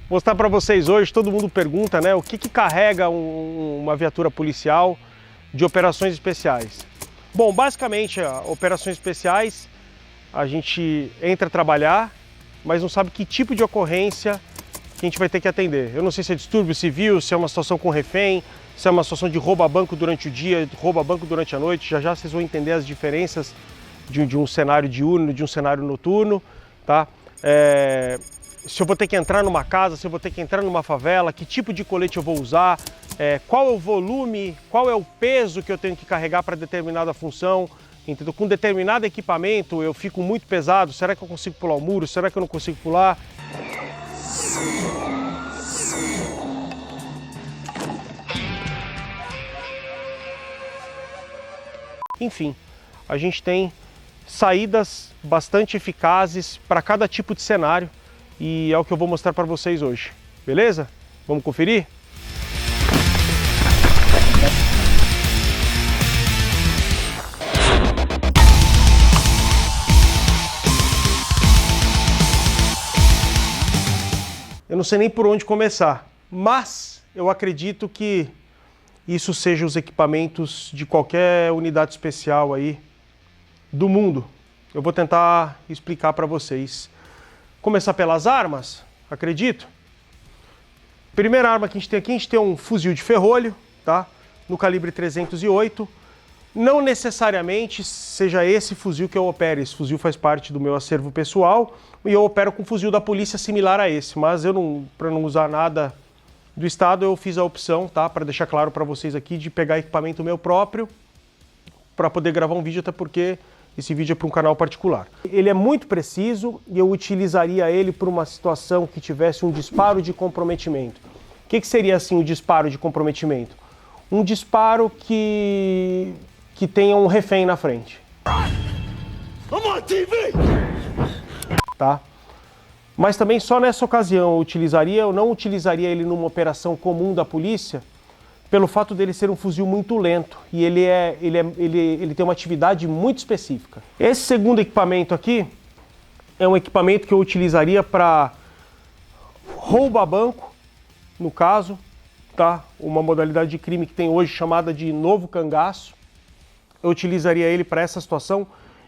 Mostrar para vocês hoje, todo mundo pergunta, né, o que carrega uma viatura policial de operações especiais. Bom, basicamente, operações especiais, a gente entra a trabalhar, mas não sabe que tipo de ocorrência que a gente vai ter que atender. Eu não sei se é distúrbio civil, se é uma situação com refém, se é uma situação de roubo a banco durante o dia, roubo a banco durante a noite. Já vocês vão entender as diferenças de um cenário diurno, de um cenário noturno, tá? Se eu vou ter que entrar numa casa, se eu vou ter que entrar numa favela, que tipo de colete eu vou usar, qual é o volume, qual é o peso que eu tenho que carregar para determinada função, entendeu? Com determinado equipamento eu fico muito pesado, será que eu consigo pular o muro, será que eu não consigo pular? Enfim, a gente tem saídas bastante eficazes para cada tipo de cenário. E é o que eu vou mostrar para vocês hoje, beleza? Vamos conferir? Eu não sei nem por onde começar, mas eu acredito que isso seja os equipamentos de qualquer unidade especial aí do mundo. Eu vou tentar explicar para vocês. Começar pelas armas, acredito. Primeira arma que a gente tem aqui, a gente tem um fuzil de ferrolho, tá? No calibre 308. Não necessariamente seja esse fuzil que eu opero, esse fuzil faz parte do meu acervo pessoal e eu opero com um fuzil da polícia similar a esse, mas eu não, para não usar nada do estado, eu fiz a opção, tá? Para deixar claro para vocês aqui, de pegar equipamento meu próprio para poder gravar um vídeo, até porque esse vídeo é para um canal particular. Ele é muito preciso e eu utilizaria ele para uma situação que tivesse um disparo de comprometimento. O que seria assim o disparo de comprometimento? Um disparo que tenha um refém na frente. Tá? Mas também só nessa ocasião eu não utilizaria ele numa operação comum da polícia, pelo fato dele ser um fuzil muito lento e ele tem uma atividade muito específica. Esse segundo equipamento aqui é um equipamento que eu utilizaria para roubo a banco, no caso, tá? Uma modalidade de crime que tem hoje chamada de novo cangaço. Eu utilizaria ele para essa situação,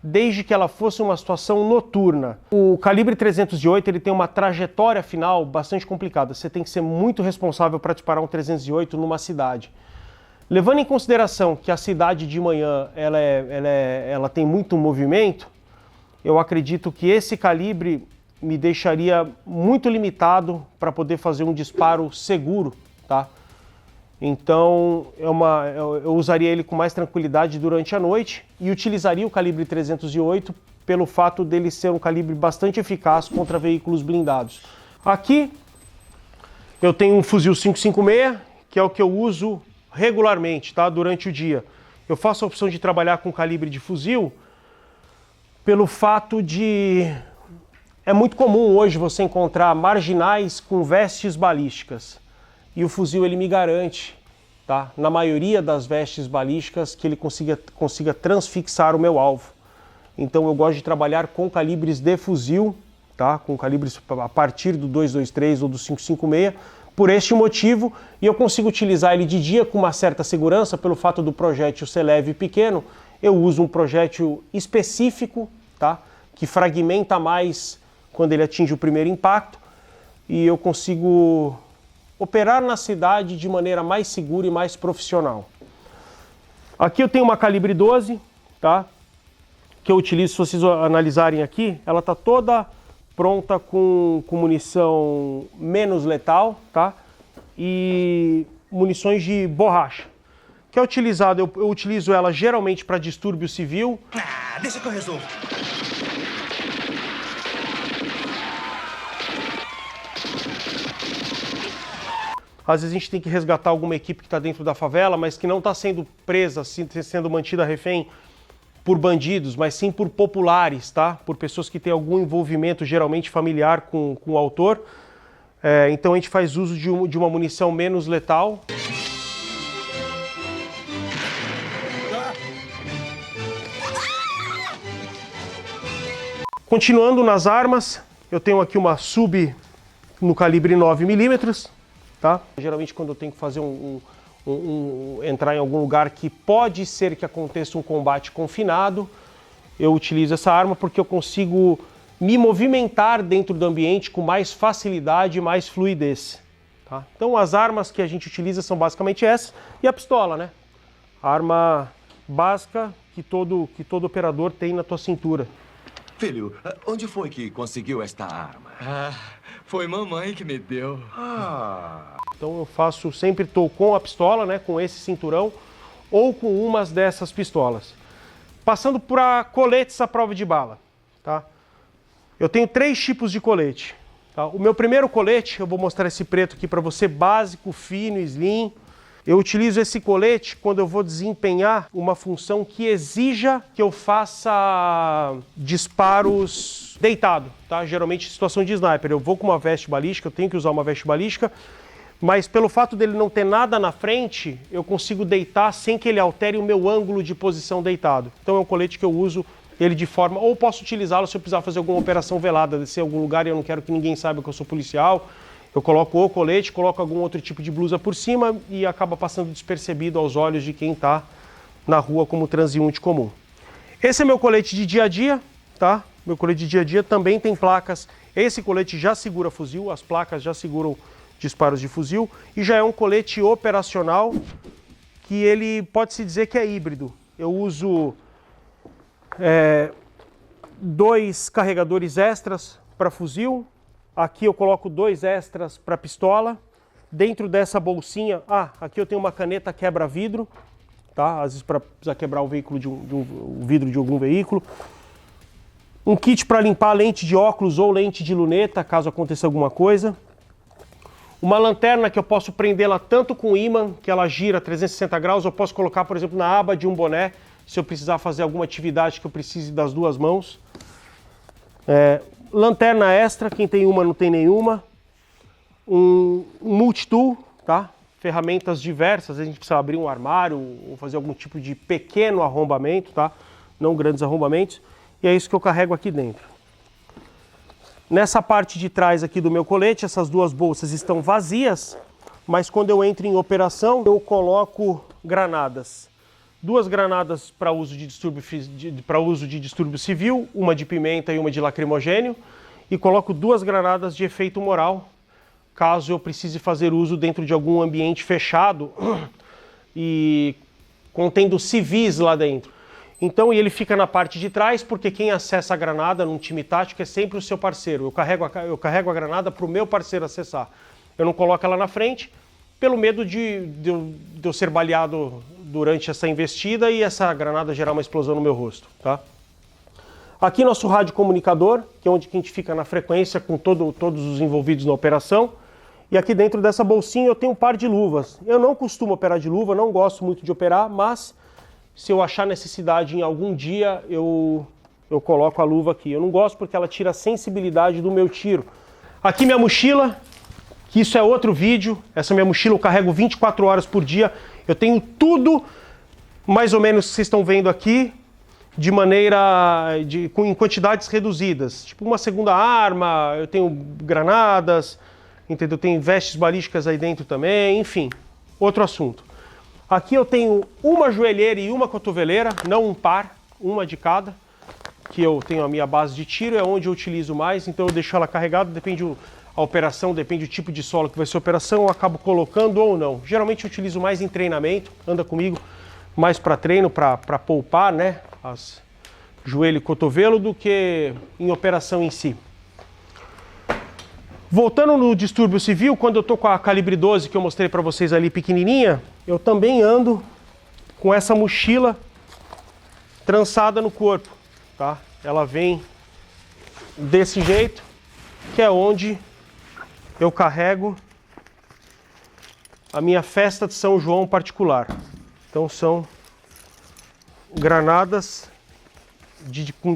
desde que ela fosse uma situação noturna. O calibre 308 ele tem uma trajetória final bastante complicada. Você tem que ser muito responsável para disparar um 308 numa cidade. Levando em consideração que a cidade de manhã ela tem muito movimento, eu acredito que esse calibre me deixaria muito limitado para poder fazer um disparo seguro, tá? Então eu usaria ele com mais tranquilidade durante a noite e utilizaria o calibre 308 pelo fato dele ser um calibre bastante eficaz contra veículos blindados. Aqui eu tenho um fuzil 556, que é o que eu uso regularmente, tá? Durante o dia. Eu faço a opção de trabalhar com calibre de fuzil pelo fato de... É muito comum hoje você encontrar marginais com vestes balísticas. E o fuzil ele me garante, tá, na maioria das vestes balísticas, que ele consiga transfixar o meu alvo. Então eu gosto de trabalhar com calibres de fuzil, tá, com calibres a partir do 223 ou do 556, por este motivo, e eu consigo utilizar ele de dia com uma certa segurança, pelo fato do projétil ser leve e pequeno. Eu uso um projétil específico, tá, que fragmenta mais quando ele atinge o primeiro impacto, e eu consigo operar na cidade de maneira mais segura e mais profissional. Aqui eu tenho uma calibre 12, tá? Que eu utilizo, se vocês analisarem aqui, ela está toda pronta com munição menos letal, tá? E munições de borracha. Que é utilizado, eu utilizo ela geralmente para distúrbio civil. Deixa que eu resolvo. Às vezes a gente tem que resgatar alguma equipe que está dentro da favela, mas que não está sendo presa, sendo mantida refém por bandidos, mas sim por populares, tá? Por pessoas que têm algum envolvimento, geralmente familiar, com o autor. Então a gente faz uso de uma munição menos letal. Continuando nas armas, eu tenho aqui uma Sub no calibre 9mm, tá? Geralmente quando eu tenho que fazer entrar em algum lugar que pode ser que aconteça um combate confinado, eu utilizo essa arma porque eu consigo me movimentar dentro do ambiente com mais facilidade e mais fluidez. Tá? Então as armas que a gente utiliza são basicamente essas e a pistola, né? A arma básica que todo operador tem na tua cintura. Filho, onde foi que conseguiu esta arma? Foi mamãe que me deu. Então eu sempre estou com a pistola, né, com esse cinturão, ou com umas dessas pistolas. Passando para coletes à prova de bala, tá? Eu tenho 3 tipos de colete. Tá? O meu primeiro colete, eu vou mostrar esse preto aqui para você, básico, fino, slim. Eu utilizo esse colete quando eu vou desempenhar uma função que exija que eu faça disparos deitado, tá? Geralmente em situação de sniper. Eu vou com uma veste balística, eu tenho que usar uma veste balística, mas pelo fato dele não ter nada na frente, eu consigo deitar sem que ele altere o meu ângulo de posição deitado. Então é um colete que eu uso ele de forma, ou posso utilizá-lo se eu precisar fazer alguma operação velada, descer em algum lugar e eu não quero que ninguém saiba que eu sou policial. Eu coloco o colete, coloco algum outro tipo de blusa por cima e acaba passando despercebido aos olhos de quem está na rua como transeunte comum. Esse é meu colete de dia a dia, tá? Meu colete de dia a dia também tem placas. Esse colete já segura fuzil, as placas já seguram disparos de fuzil e já é um colete operacional que ele pode-se dizer que é híbrido. Eu uso 2 carregadores extras para fuzil. Aqui eu coloco 2 extras para pistola. Dentro dessa bolsinha, aqui eu tenho uma caneta quebra-vidro, tá? Às vezes para precisar quebrar o veículo o vidro de algum veículo. Um kit para limpar lente de óculos ou lente de luneta, caso aconteça alguma coisa. Uma lanterna que eu posso prendê-la tanto com ímã, que ela gira 360 graus, eu posso colocar, por exemplo, na aba de um boné, se eu precisar fazer alguma atividade que eu precise das 2 mãos. Lanterna extra, quem tem uma não tem nenhuma. Um multitool, tá? Ferramentas diversas, a gente precisa abrir um armário ou fazer algum tipo de pequeno arrombamento, tá? Não grandes arrombamentos. E é isso que eu carrego aqui dentro. Nessa parte de trás aqui do meu colete, essas 2 bolsas estão vazias, mas quando eu entro em operação, eu coloco granadas. 2 granadas para uso de distúrbio civil, uma de pimenta e uma de lacrimogênio, e coloco 2 granadas de efeito moral, caso eu precise fazer uso dentro de algum ambiente fechado e contendo civis lá dentro. Então ele fica na parte de trás, porque quem acessa a granada num time tático é sempre o seu parceiro. Eu carrego a granada para o meu parceiro acessar. Eu não coloco ela na frente, pelo medo de eu ser baleado durante essa investida e essa granada gerar uma explosão no meu rosto, tá? Aqui nosso rádio comunicador, que é onde a gente fica na frequência com todos os envolvidos na operação. E aqui dentro dessa bolsinha eu tenho um par de luvas. Eu não costumo operar de luva, não gosto muito de operar, mas se eu achar necessidade em algum dia, eu coloco a luva aqui. Eu não gosto porque ela tira a sensibilidade do meu tiro. Aqui minha mochila, que isso é outro vídeo. Essa minha mochila eu carrego 24 horas por dia. Eu tenho tudo, mais ou menos, que vocês estão vendo aqui, de maneira, em quantidades reduzidas. Tipo uma segunda arma, eu tenho granadas, entendeu? Tem vestes balísticas aí dentro também, enfim, outro assunto. Aqui eu tenho uma joelheira e uma cotoveleira, não um par, uma de cada, que eu tenho a minha base de tiro, é onde eu utilizo mais, então eu deixo ela carregada, depende a operação, depende do tipo de solo que vai ser a operação, eu acabo colocando ou não. Geralmente eu utilizo mais em treinamento, anda comigo mais para treino, para poupar, né, as joelho e cotovelo, do que em operação em si. Voltando no distúrbio civil, quando eu tô com a calibre 12 que eu mostrei para vocês ali pequenininha, eu também ando com essa mochila trançada no corpo, tá? Ela vem desse jeito, que é onde eu carrego a minha festa de São João particular. Então são granadas,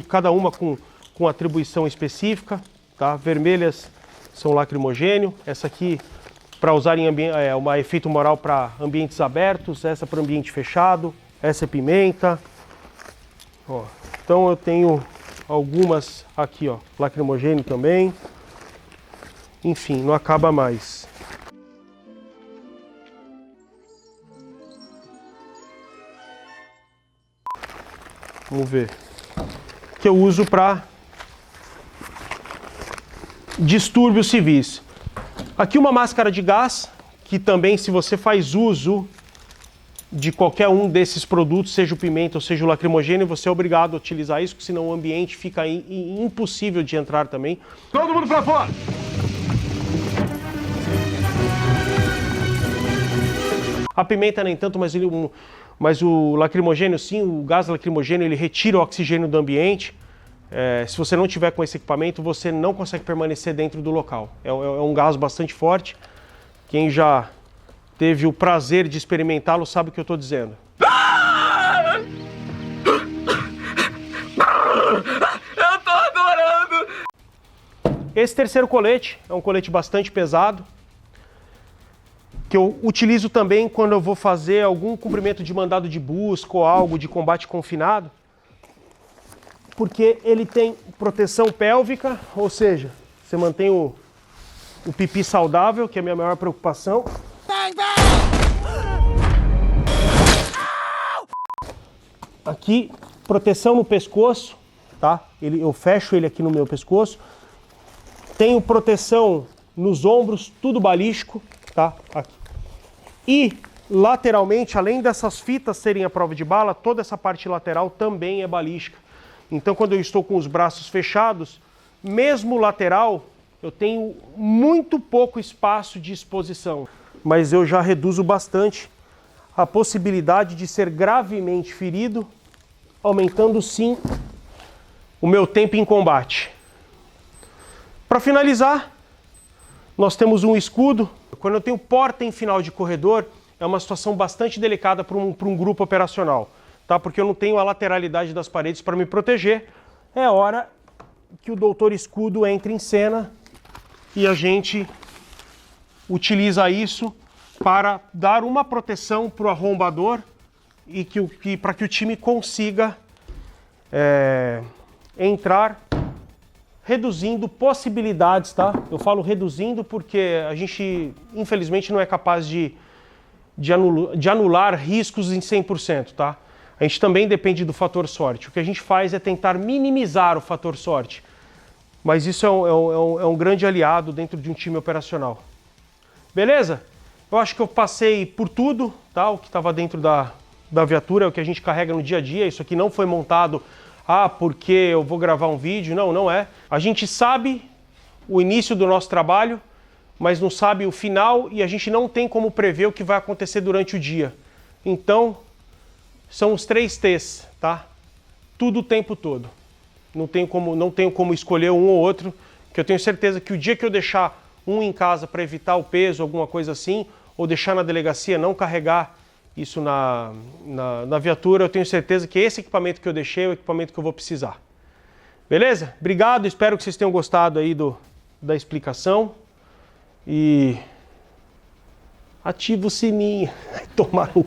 cada uma com atribuição específica, tá? Vermelhas são lacrimogênio, essa aqui para usar em uma efeito moral para ambientes abertos, essa para ambiente fechado, essa é pimenta. Ó, então eu tenho algumas aqui, ó, lacrimogênio também. enfim, não acaba mais. Vamos ver. Que eu uso para distúrbios civis. Aqui uma máscara de gás, que também, se você faz uso de qualquer um desses produtos, seja o pimenta ou seja o lacrimogêneo, você é obrigado a utilizar isso, porque senão o ambiente fica impossível de entrar também. Todo mundo pra fora! A pimenta nem tanto, mas o lacrimogênio sim, o gás lacrimogênio, ele retira o oxigênio do ambiente. Se você não tiver com esse equipamento, você não consegue permanecer dentro do local. É um gás bastante forte. Quem já teve o prazer de experimentá-lo sabe o que eu estou dizendo. Eu tô adorando! Esse terceiro colete é um colete bastante pesado, que eu utilizo também quando eu vou fazer algum cumprimento de mandado de busca ou algo de combate confinado, porque ele tem proteção pélvica, ou seja, você mantém o pipi saudável, que é a minha maior preocupação. Aqui, proteção no pescoço, tá? Eu fecho ele aqui no meu pescoço. Tenho proteção nos ombros, tudo balístico, tá? Aqui. E lateralmente, além dessas fitas serem à prova de bala, toda essa parte lateral também é balística. Então, quando eu estou com os braços fechados, mesmo lateral, eu tenho muito pouco espaço de exposição. Mas eu já reduzo bastante a possibilidade de ser gravemente ferido, aumentando sim o meu tempo em combate. Para finalizar, nós temos um escudo. Quando eu tenho porta em final de corredor, é uma situação bastante delicada para um grupo operacional, tá? Porque eu não tenho a lateralidade das paredes para me proteger. É hora que o doutor escudo entre em cena e a gente utiliza isso para dar uma proteção para o arrombador e para que o time consiga entrar reduzindo possibilidades, tá? Eu falo reduzindo porque a gente, infelizmente, não é capaz de anular riscos em 100%, tá? A gente também depende do fator sorte. O que a gente faz é tentar minimizar o fator sorte. Mas isso é um grande aliado dentro de um time operacional. Beleza? Eu acho que eu passei por tudo, tá? O que estava dentro da viatura, é o que a gente carrega no dia a dia. Isso aqui não foi montado, porque eu vou gravar um vídeo. Não, não é. A gente sabe o início do nosso trabalho, mas não sabe o final e a gente não tem como prever o que vai acontecer durante o dia. Então, são os 3 T's, tá? Tudo o tempo todo. Não tenho como escolher um ou outro, que eu tenho certeza que o dia que eu deixar um em casa para evitar o peso, alguma coisa assim, ou deixar na delegacia, não carregar isso na viatura, eu tenho certeza que esse equipamento que eu deixei é o equipamento que eu vou precisar. Beleza? Obrigado, espero que vocês tenham gostado aí da explicação. E ativa o sininho. Tomar o